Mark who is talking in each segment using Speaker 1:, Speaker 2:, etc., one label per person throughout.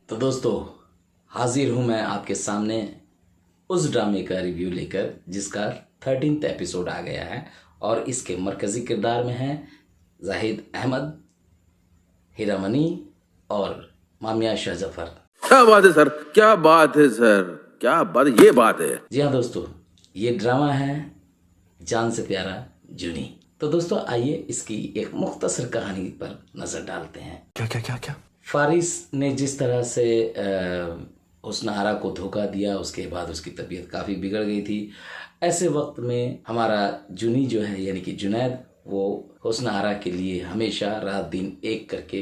Speaker 1: तो दोस्तों, हाजिर हूं मैं आपके सामने उस ड्रामे का रिव्यू लेकर जिसका 13th एपिसोड आ गया है और इसके मरकजी किरदार में हैं जाहिद अहमद, हीरामनी और मामिया शाह जफर।
Speaker 2: क्या बात है सर, क्या बात है सर, क्या बात, ये बात है।
Speaker 1: जी हाँ दोस्तों, ये ड्रामा है जान से प्यारा जूनी। तो दोस्तों आइए इसकी एक मुख्तसर कहानी पर नजर डालते हैं।
Speaker 2: क्या क्या क्या क्या
Speaker 1: फारिस ने जिस तरह से हुस्न आरा को धोखा दिया, उसके बाद उसकी तबीयत काफ़ी बिगड़ गई थी। ऐसे वक्त में हमारा जूनी जो है यानी कि जुनैद, वो हुस्न आरा के लिए हमेशा रात दिन एक करके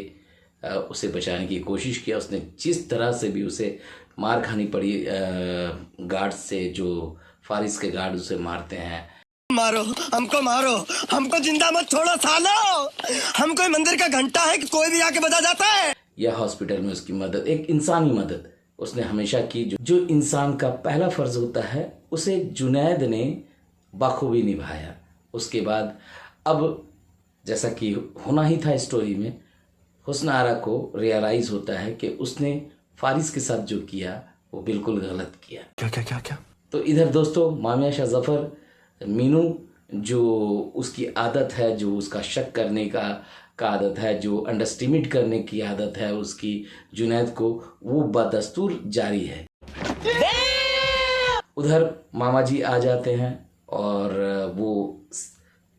Speaker 1: उसे बचाने की कोशिश किया। उसने जिस तरह से भी उसे मार खानी पड़ी गार्ड से, जो फारिस के गार्ड उसे मारते हैं।
Speaker 3: मारो हमको जिंदा मत छोड़ो सालो, हम कोई मंदिर का घंटा है कि कोई भी आके बजा जाता है।
Speaker 1: या हॉस्पिटल में उसकी मदद, एक इंसानी मदद उसने हमेशा की। जो इंसान का पहला फर्ज होता है उसे जुनैद ने बाखूबी निभाया। उसके बाद अब जैसा कि होना ही था स्टोरी में, हुस्न आरा को रियलाइज होता है कि उसने फारिस के साथ जो किया वो बिल्कुल गलत किया।
Speaker 2: क्या क्या क्या क्या
Speaker 1: तो इधर दोस्तों मामिया शाह जफर, मीनू, जो उसकी आदत है, जो उसका शक करने का आदत है, जो अंडरस्टिमेट करने की आदत है उसकी जुनैद को, वो बदस्तूर जारी है। उधर मामा जी आ जाते हैं और वो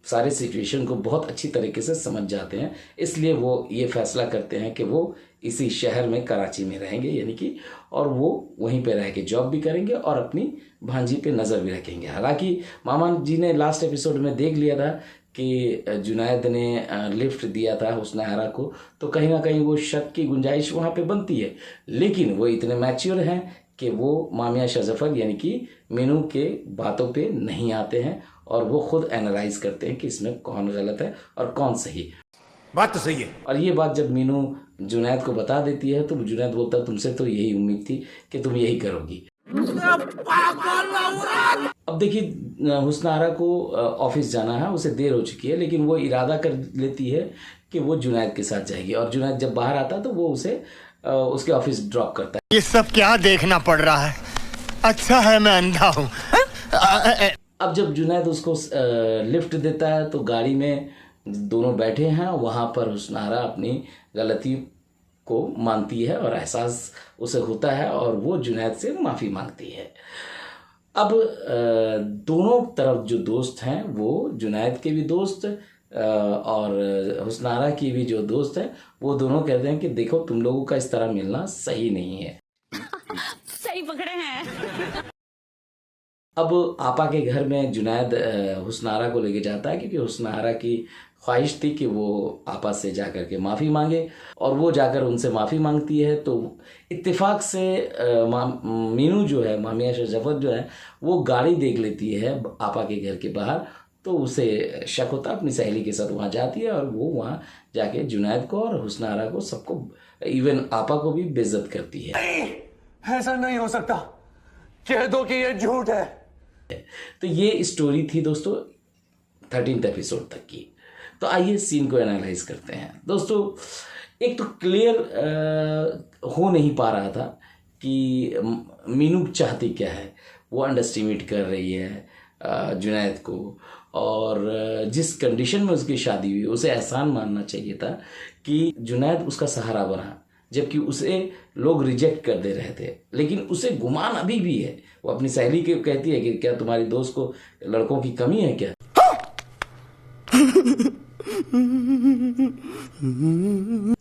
Speaker 1: सारे सिचुएशन को बहुत अच्छी तरीके से समझ जाते हैं। इसलिए वो ये फैसला करते हैं कि वो इसी शहर में, कराची में रहेंगे यानी कि, और वो वहीं पे रह के जॉब भी करेंगे और अपनी भांजी पे नज़र भी रखेंगे। हालांकि मामा जी ने लास्ट एपिसोड में देख लिया था कि जुनैद ने लिफ्ट दिया था हुस्न आरा को, तो कहीं ना कहीं वो शक की गुंजाइश वहाँ पे बनती है। लेकिन वो इतने मैच्योर हैं कि वो मामिया शाह जफर यानी कि मीनू के बातों पे नहीं आते हैं और वो खुद एनालाइज करते हैं कि इसमें कौन गलत है और कौन सही।
Speaker 2: बात तो सही है।
Speaker 1: और ये बात जब मीनू जुनैद को बता देती है तो जुनैद बोलता है, तुमसे तो यही उम्मीद थी कि तुम यही करोगी। अब देखिए, हुस्न आरा को ऑफिस जाना है, उसे देर हो चुकी है, लेकिन वो इरादा कर लेती है कि वो जुनैद के साथ जाएगी। और जुनैद जब बाहर आता है तो वो उसे उसके ऑफिस ड्रॉप करता है।
Speaker 3: ये सब क्या देखना पड़ रहा है, अच्छा है मैं अंधा हूँ।
Speaker 1: अब जब जुनैद उसको लिफ्ट देता है तो गाड़ी में दोनों बैठे हैं। वहाँ पर हुस्न आरा अपनी गलती को मानती है और एहसास उसे होता है और वो जुनैद से माफ़ी मांगती है। अब दोनों तरफ जो दोस्त हैं, वो जुनैद के भी दोस्त और हुस्न आरा की भी जो दोस्त है, वो दोनों कहते हैं कि देखो, तुम लोगों का इस तरह मिलना सही नहीं है।
Speaker 4: सही पकड़े हैं।
Speaker 1: अब आपा के घर में जुनैद हुस्न आरा को लेके जाता है क्योंकि हुस्न आरा की ख्वाहिश थी कि वो आपा से जाकर के माफ़ी मांगे, और वो जाकर उनसे माफ़ी मांगती है। तो इत्तेफाक से मीनू जो है, मामिया शाह जफर जो है, वो गाड़ी देख लेती है आपा के घर के बाहर। तो उसे शक होता है, अपनी सहेली के साथ वहाँ जाती है और वो वहाँ जाके जुनैद को और हुस्न आरा को, सबको, इवन आपा को भी बेइज्जत करती है।
Speaker 3: ऐसा नहीं हो सकता, कह दो कि ये झूठ है।
Speaker 1: तो ये स्टोरी थी दोस्तों 13th एपिसोड तक की। तो आइए सीन को एनालाइज करते हैं। दोस्तों, एक तो क्लियर हो नहीं पा रहा था कि मीनू चाहती क्या है। वो अंडरस्टिमेट कर रही है जुनैद को, और जिस कंडीशन में उसकी शादी हुई उसे एहसान मानना चाहिए था कि जुनैद उसका सहारा बना, जबकि उसे लोग रिजेक्ट कर दे रहे थे। लेकिन उसे गुमान अभी भी है। वो अपनी सहेली को कहती है कि क्या तुम्हारी दोस्त को लड़कों की कमी है क्या?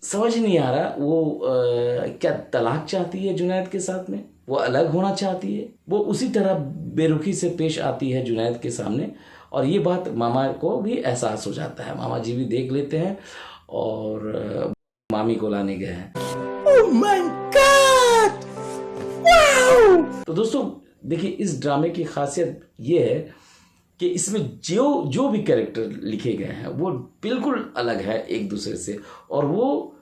Speaker 1: समझ नहीं आ रहा वो क्या तलाक चाहती है जुनैद के साथ में, वो अलग होना चाहती है। वो उसी तरह बेरुखी से पेश आती है जुनैद के सामने, और ये बात मामा को भी एहसास हो जाता है। मामा जी भी देख लेते हैं और मामी को लाने गए हैं।
Speaker 3: Oh my God! Wow!
Speaker 1: तो दोस्तों देखिए, इस ड्रामे की खासियत ये है कि इसमें जो भी कैरेक्टर लिखे गए हैं वो बिल्कुल अलग है एक दूसरे से, और वो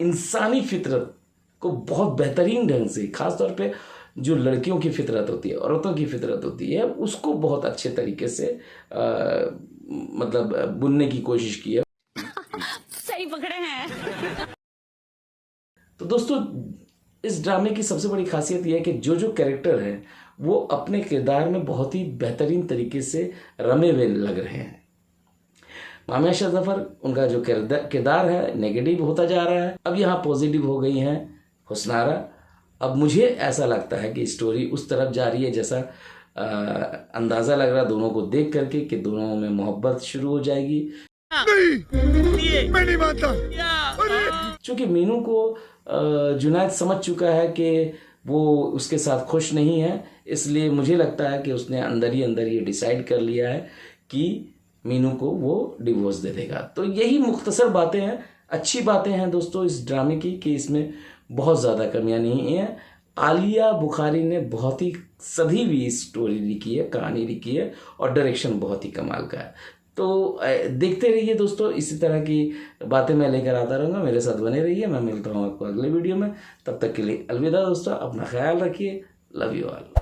Speaker 1: इंसानी फितरत को बहुत बेहतरीन ढंग से, खासतौर पे जो लड़कियों की फितरत होती है, औरतों की फितरत होती है, उसको बहुत अच्छे तरीके से मतलब बुनने की कोशिश की है।
Speaker 4: सही पकड़े हैं।
Speaker 1: दोस्तों इस ड्रामे की सबसे बड़ी खासियत यह है कि जो कैरेक्टर है वो अपने किरदार में बहुत ही बेहतरीन तरीके से रमे हुए लग रहे हैं। मामिया शाह जफर, उनका जो किरदार है नेगेटिव होता जा रहा है, अब यहाँ पॉजिटिव हो गई हैं हुस्नारा। अब मुझे ऐसा लगता है कि स्टोरी उस तरफ जा रही है जैसा अंदाज़ा लग रहा दोनों को देख करके कि दोनों में मोहब्बत शुरू हो जाएगी।
Speaker 3: मैं नहीं मानता।
Speaker 1: चूँकि मीनू को जुनैद समझ चुका है कि वो उसके साथ खुश नहीं है, इसलिए मुझे लगता है कि उसने अंदर ही अंदर ये डिसाइड कर लिया है कि मीनू को वो डिवोर्स दे देगा। तो यही मुख्तसर बातें हैं, अच्छी बातें हैं दोस्तों इस ड्रामे की कि इसमें बहुत ज़्यादा कमियां नहीं हैं। आलिया बुखारी ने बहुत ही सधी हुई स्टोरी लिखी है, कहानी लिखी है और डायरेक्शन बहुत ही कमाल का है। तो देखते रहिए दोस्तों, इसी तरह की बातें मैं लेकर आता रहूँगा, मेरे साथ बने रहिए। मैं मिलता हूँ आपको अगले वीडियो में, तब तक के लिए अलविदा दोस्तों, अपना ख्याल रखिए, लव यू ऑल।